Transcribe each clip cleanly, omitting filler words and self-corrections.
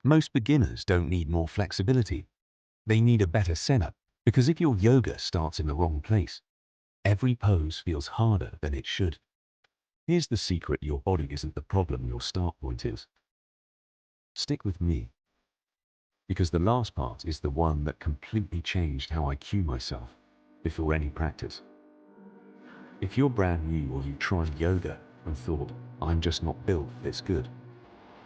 Most beginners don't need more flexibility. They need a better setup, because if your yoga starts in the wrong place, every pose feels harder than it should. Here's the secret: your body isn't the problem, your start point is. Stick with me, because the last part is the one that completely changed how I cue myself before any practice. If you're brand new or you tried yoga and thought, I'm just not built this good,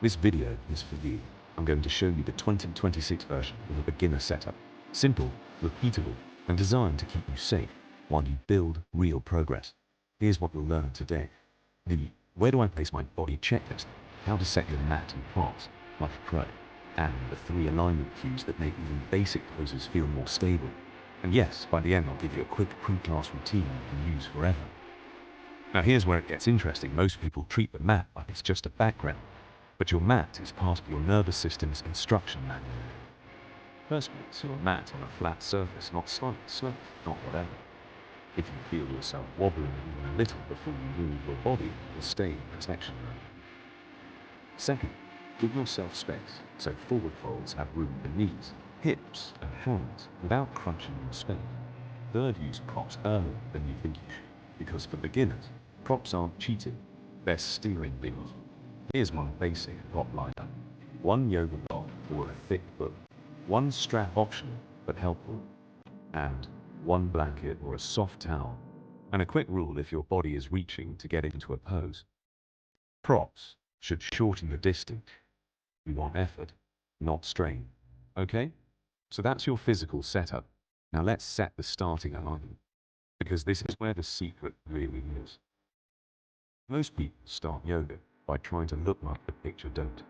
this video is for you. I'm going to show you the 2026 version of a beginner setup. Simple, repeatable, and designed to keep you safe while you build real progress. Here's what we'll learn today. The where do I place my body checklist, how to set your mat and props like a pro, and the 3 alignment cues that make even basic poses feel more stable. And yes, by the end I'll give you a quick pre-class routine you can use forever. Now here's where it gets interesting. Most people treat the mat like it's just a background, but your mat is part of your nervous system's instruction manual. First, place your mat on a flat surface, not slightly sloped, not whatever. If you feel yourself wobbling even a little before you move, your body will stay in protection mode. Second, give yourself space, so forward folds have room for knees, hips, and hands without crunching your space. Third, use props earlier than you think you should, because for beginners, props aren't cheating, they're steering wheels. Here's one basic prop lineup: 1 yoga block or a thick book, 1 strap optional but helpful, and 1 blanket or a soft towel. And a quick rule if your body is reaching to get into a pose: props should shorten the distance. We want effort, not strain. Okay? So that's your physical setup. Now let's set the starting alignment, because this is where the secret really is. Most people start yoga by trying to look like the picture don't.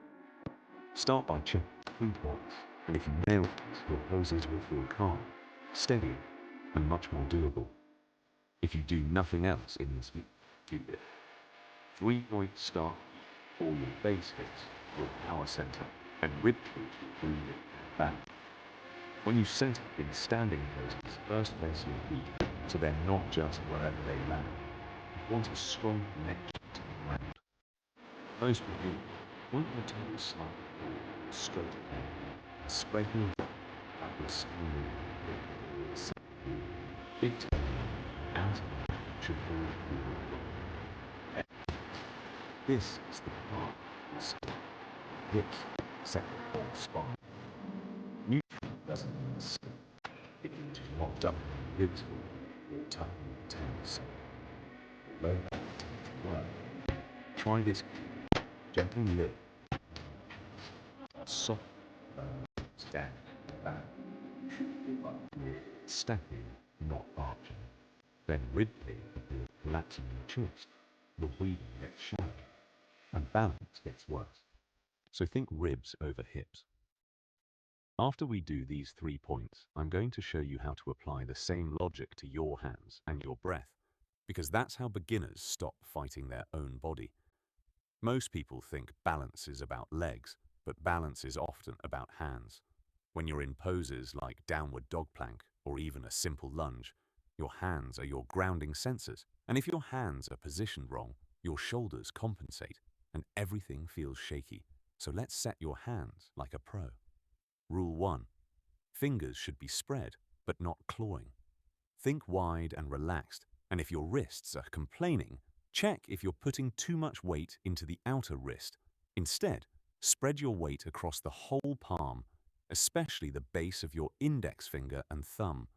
Start by checking 3 points, and if you nail it, your poses will feel calm, steady, and much more doable. If you do nothing else in this week, do it. 3 points start for your base hits, your power center, and rib cage, breathing back. When you center in standing poses, first place your feet so they're not just wherever they land. You want a strong connection to the ground. Most beginners want your toes slightly forward, straight ahead, spread your backward spine, big toe, and should fall forward. This is the part. Hips set the whole spine. Neutral doesn't slip. It is locked up, hips or tuck your toes. Low back to work. Try this. Gently lift. Soft. Stand back. Stacking, not arching. Then rib cage, relaxing your chest. The breathing gets shallow, and balance gets worse. So think ribs over hips. After we do these 3 points, I'm going to show you how to apply the same logic to your hands and your breath, because that's how beginners stop fighting their own body. Most people think balance is about legs, but balance is often about hands. When you're in poses like downward dog plank or even a simple lunge, your hands are your grounding sensors. And if your hands are positioned wrong, your shoulders compensate and everything feels shaky. So let's set your hands like a pro. Rule 1. Fingers should be spread, but not clawing. Think wide and relaxed, and if your wrists are complaining, check if you're putting too much weight into the outer wrist. Instead, spread your weight across the whole palm, especially the base of your index finger and thumb.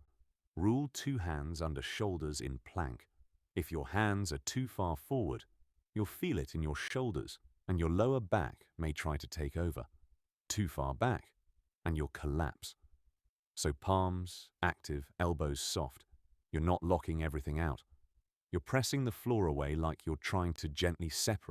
Rule 2 hands under shoulders in plank. If your hands are too far forward, you'll feel it in your shoulders and your lower back may try to take over. Too far back and you'll collapse. So palms active, elbows soft. You're not locking everything out. You're pressing the floor away like you're trying to gently separate